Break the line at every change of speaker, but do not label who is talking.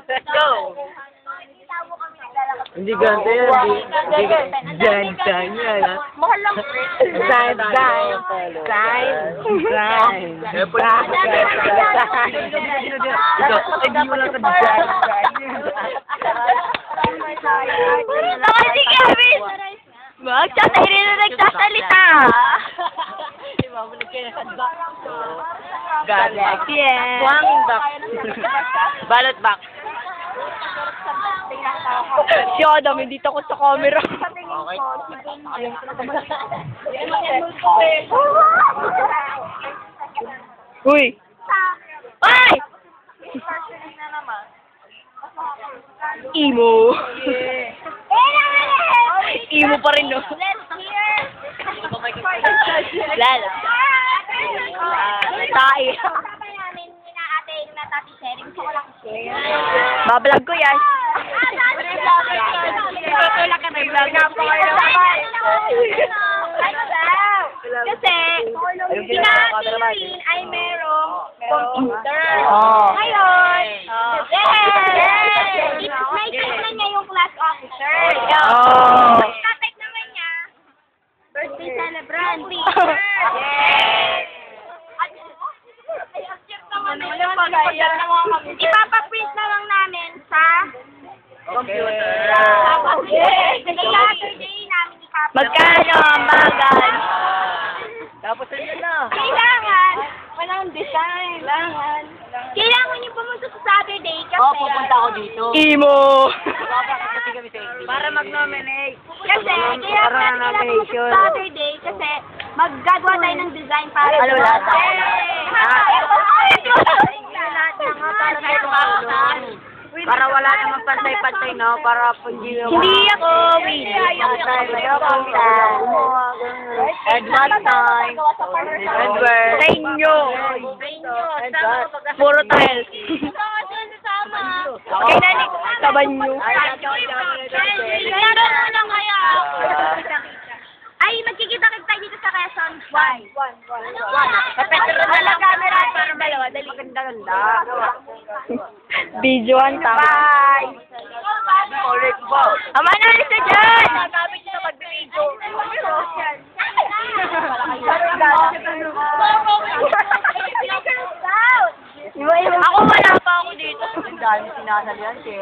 Let's go!
Hindi ganito yan. Hindi ganito yan.
Mahal lang.
Sign. Hindi mo lang sa design.
Bakit si Kevin? Hindi na nagsasalita.
Galak.
Yes.
Buhangin back. Balot back.
Si Adam, hindi takot sa camera.
Okay.
Uy! Ay! Emo. Emo pa rin, no? Lala. Tae. Babalag ko yan. Tutulak ka na yung kasi, si Natin ay merong computer. Ngayon, may type na niya yung class officer. Type naman niya, birthday celebrant. Ipapaprint na lang namin sa
Computer.
Saturday namin ipapaprint. Magkano ang bagal?
Tapos yun na.
Kailangan. Walang design. Kailangan niyo pumunta sa Saturday kasi.
Pupunta ako dito.
Emo.
Kasi kami sa para mag-nominate.
Kasi, kaya pumunta sa Saturday kasi maggagawa tayo ng design para
Ano lahat? Para wala namang pantay-pantay, no? Para hindi
ako,
Advance time. Advance.
Sa inyo. Puro tiles. Okay, nani. Saban nyo. Ay, magkikita-kita dito sa Quezon.
Kapetro na lang camera para dalawa. Dali maganda-ganda.
Video ang tama.
Bye! Ulit po.
Ama na, isa dyan!
Nakakabit nyo mag-video.
Ako wala pa ako dito.
Ang dami sinasalihan, Che.